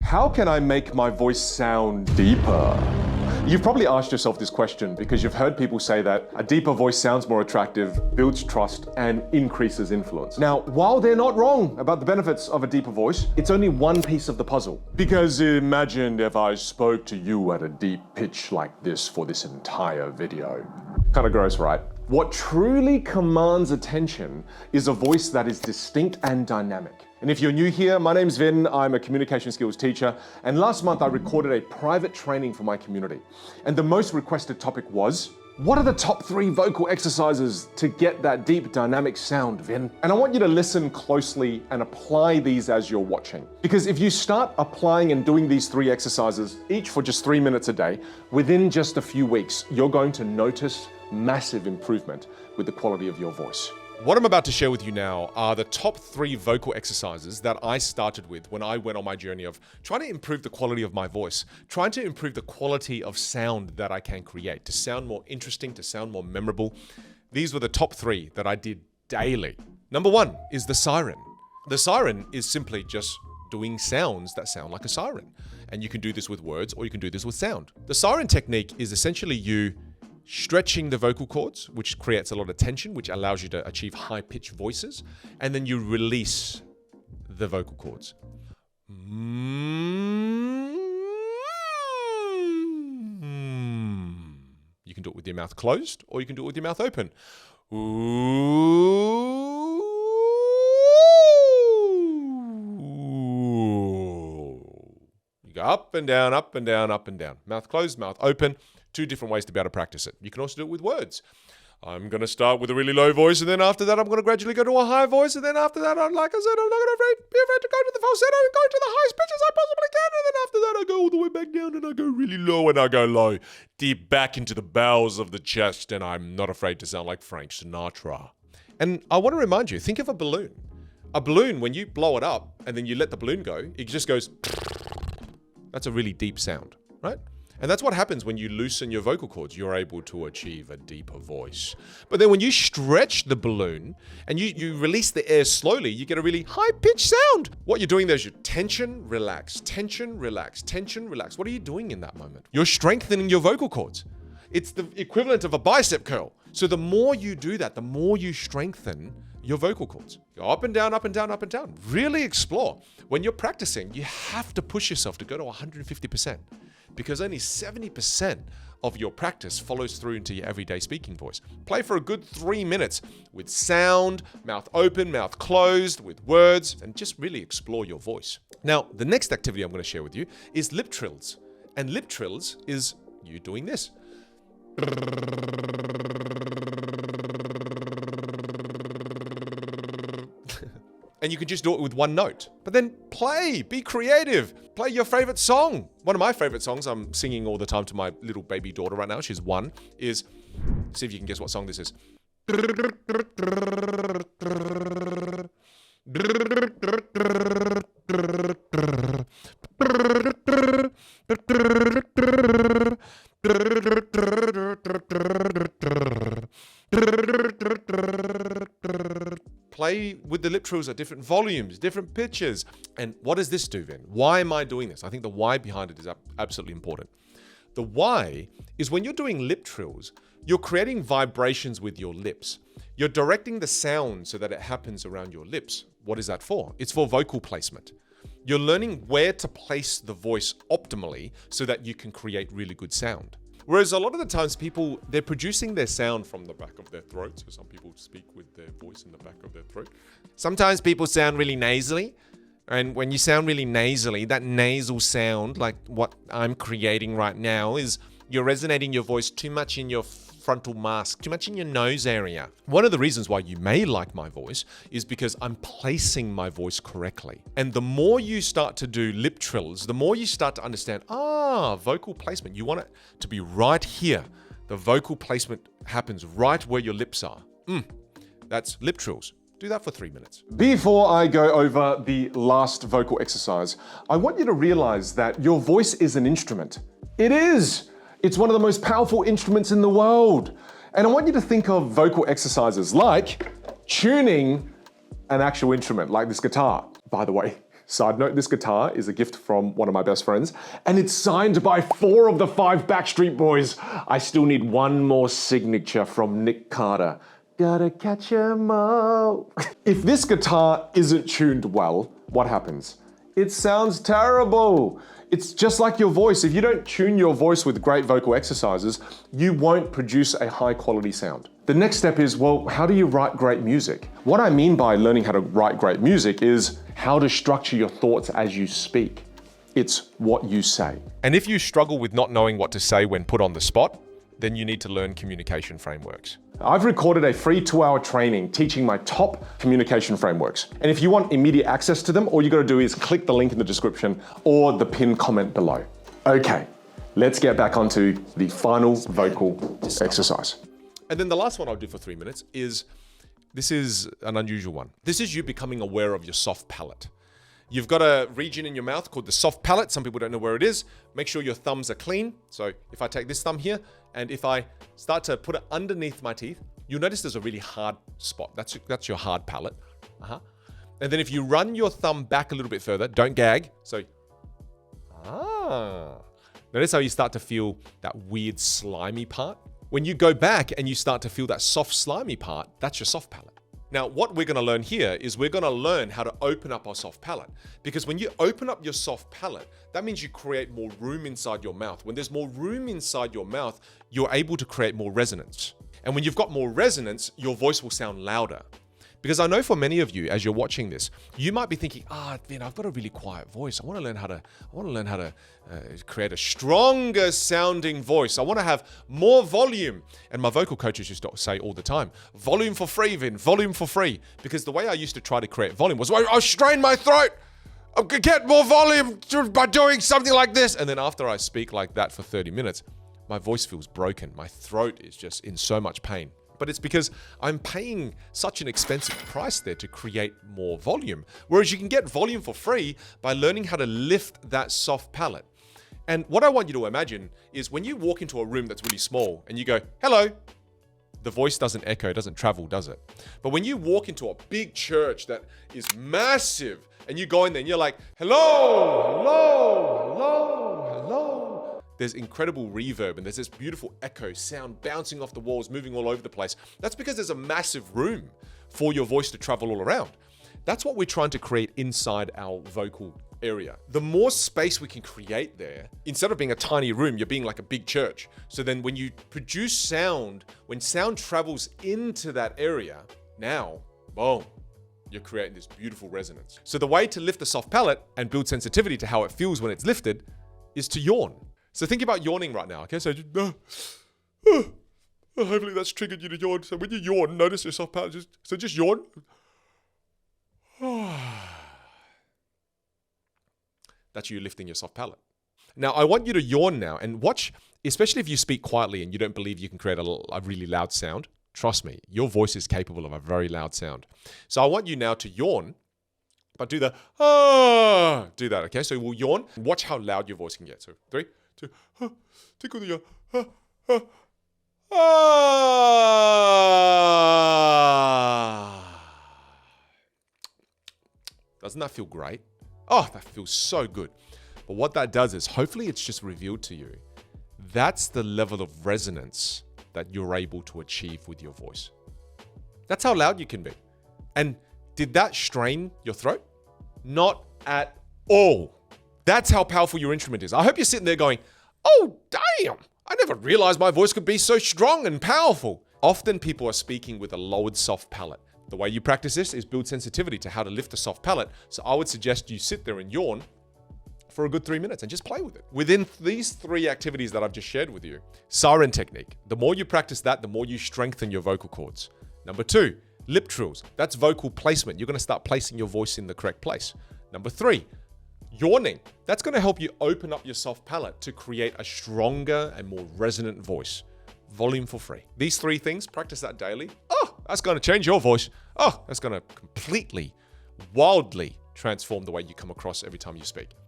How can I make my voice sound deeper? You've probably asked yourself this question because you've heard people say that a deeper voice sounds more attractive, builds trust, and increases influence. Now, while they're not wrong about the benefits of a deeper voice, it's only one piece of the puzzle. Because imagine if I spoke to you at a deep pitch like this for this entire video. Kind of gross, right? What truly commands attention is a voice that is distinct and dynamic. And if you're new here, my name's Vin, I'm a communication skills teacher, and last month I recorded a private training for my community. And the most requested topic was, what are the top 3 vocal exercises to get that deep dynamic sound, Vin? And I want you to listen closely and apply these as you're watching. Because if you start applying and doing these 3 exercises, each for just 3 minutes a day, within just a few weeks, you're going to notice massive improvement with the quality of your voice. What I'm about to share with you now are the top 3 vocal exercises that I started with when I went on my journey of trying to improve the quality of my voice, trying to improve the quality of sound that I can create, to sound more interesting, to sound more memorable. These were the top 3 that I did daily. Number 1 is the siren. The siren is simply just doing sounds that sound like a siren. And you can do this with words or you can do this with sound. The siren technique is essentially you stretching the vocal cords, which creates a lot of tension, which allows you to achieve high-pitched voices, and then you release the vocal cords. You can do it with your mouth closed, or you can do it with your mouth open. You go up and down, up and down, up and down. Mouth closed, mouth open. 2 different ways to be able to practice it. You can also do it with words. I'm going to start with a really low voice, and then after that, I'm going to gradually go to a high voice, and then after that, like I said, I'm not going to be afraid to go to the falsetto and go to the highest pitches I possibly can, and then after that, I go all the way back down, and I go really low, and I go low, deep back into the bowels of the chest, and I'm not afraid to sound like Frank Sinatra. And I want to remind you, think of a balloon. A balloon, when you blow it up, and then you let the balloon go, it just goes, that's a really deep sound, right? And that's what happens when you loosen your vocal cords. You're able to achieve a deeper voice. But then when you stretch the balloon and you release the air slowly, you get a really high-pitched sound. What you're doing there is you tension, relax, tension, relax, tension, relax. What are you doing in that moment? You're strengthening your vocal cords. It's the equivalent of a bicep curl. So the more you do that, the more you strengthen your vocal cords. Go up and down, up and down, up and down. Really explore. When you're practicing, you have to push yourself to go to 150%. Because only 70% of your practice follows through into your everyday speaking voice. Play for a good 3 minutes with sound, mouth open, mouth closed, with words, and just really explore your voice. Now, the next activity I'm going to share with you is lip trills. And lip trills is you doing this. And you can just do it with one note. But then play, be creative, play your favorite song. One of my favorite songs I'm singing all the time to my little baby daughter right now, she's 1, is, see if you can guess what song this is. Play with the lip trills at different volumes, different pitches. And what does this do then? Why am I doing this? I think the why behind it is absolutely important. The why is when you're doing lip trills, you're creating vibrations with your lips. You're directing the sound so that it happens around your lips. What is that for? It's for vocal placement. You're learning where to place the voice optimally so that you can create really good sound. Whereas a lot of the times people, they're producing their sound from the back of their throat. So some people speak with their voice in the back of their throat. Sometimes people sound really nasally. And when you sound really nasally, that nasal sound, like what I'm creating right now, is you're resonating your voice too much in your frontal mask, too much in your nose area. One of the reasons why you may like my voice is because I'm placing my voice correctly. And the more you start to do lip trills, the more you start to understand, vocal placement. You want it to be right here. The vocal placement happens right where your lips are. That's lip trills. Do that for 3 minutes. Before I go over the last vocal exercise, I want you to realize that your voice is an instrument. It is. It's one of the most powerful instruments in the world. And I want you to think of vocal exercises like tuning an actual instrument, like this guitar. By the way, Side note, this guitar is a gift from one of my best friends, and it's signed by 4 of the 5 Backstreet Boys. I still need one more signature from Nick Carter. Gotta catch 'em all. If this guitar isn't tuned well, what happens? It sounds terrible. It's just like your voice. If you don't tune your voice with great vocal exercises, you won't produce a high quality sound. The next step is, well, how do you write great music? What I mean by learning how to write great music is how to structure your thoughts as you speak. It's what you say. And if you struggle with not knowing what to say when put on the spot, then you need to learn communication frameworks. I've recorded a free 2-hour training teaching my top communication frameworks. And if you want immediate access to them, all you gotta do is click the link in the description or the pinned comment below. Okay, let's get back onto the final vocal exercise. And then the last one I'll do for 3 minutes is, this is an unusual one. This is you becoming aware of your soft palate. You've got a region in your mouth called the soft palate. Some people don't know where it is. Make sure your thumbs are clean. So if I take this thumb here, and if I start to put it underneath my teeth, you'll notice there's a really hard spot. That's your hard palate. And then if you run your thumb back a little bit further, don't gag. So, notice how you start to feel that weird slimy part. When you go back and you start to feel that soft slimy part, that's your soft palate. Now, what we're gonna learn here is we're gonna learn how to open up our soft palate. Because when you open up your soft palate, that means you create more room inside your mouth. When there's more room inside your mouth, you're able to create more resonance. And when you've got more resonance, your voice will sound louder. Because I know for many of you, as you're watching this, you might be thinking, Vin, I've got a really quiet voice. I want to learn how to create a stronger sounding voice. I want to have more volume. And my vocal coaches used to say all the time, volume for free, Vin, volume for free. Because the way I used to try to create volume was, I strain my throat. I could get more volume by doing something like this. And then after I speak like that for 30 minutes, my voice feels broken. My throat is just in so much pain. But it's because I'm paying such an expensive price there to create more volume. Whereas you can get volume for free by learning how to lift that soft palate. And what I want you to imagine is when you walk into a room that's really small and you go, hello, the voice doesn't echo, doesn't travel, does it? But when you walk into a big church that is massive and you go in there and you're like, hello, hello, hello, hello. There's incredible reverb and there's this beautiful echo sound bouncing off the walls, moving all over the place. That's because there's a massive room for your voice to travel all around. That's what we're trying to create inside our vocal area. The more space we can create there, instead of being a tiny room, you're being like a big church. So then when you produce sound, when sound travels into that area, now, boom, you're creating this beautiful resonance. So the way to lift the soft palate and build sensitivity to how it feels when it's lifted is to yawn. So think about yawning right now, okay? So just, hopefully that's triggered you to yawn. So when you yawn, notice your soft palate, just yawn. That's you lifting your soft palate. Now, I want you to yawn now and watch, especially if you speak quietly and you don't believe you can create a really loud sound. Trust me, your voice is capable of a very loud sound. So I want you now to yawn, but do the, do that, okay? So we'll yawn. Watch how loud your voice can get. So 3, 2, tickle the yawn. Doesn't that feel great? Oh, that feels so good. But what that does is hopefully it's just revealed to you. That's the level of resonance that you're able to achieve with your voice. That's how loud you can be. And did that strain your throat? Not at all. That's how powerful your instrument is. I hope you're sitting there going, oh, damn, I never realized my voice could be so strong and powerful. Often people are speaking with a lowered soft palate. The way you practice this is build sensitivity to how to lift a soft palate. So I would suggest you sit there and yawn for a good 3 minutes and just play with it. Within these 3 activities that I've just shared with you, Siren Technique. The more you practice that, the more you strengthen your vocal cords. Number 2, lip trills. That's vocal placement. You're going to start placing your voice in the correct place. Number 3, yawning. That's going to help you open up your soft palate to create a stronger and more resonant voice. Volume for free. These 3 things, practice that daily. Oh, that's going to change your voice. Oh, that's going to completely, wildly transform the way you come across every time you speak.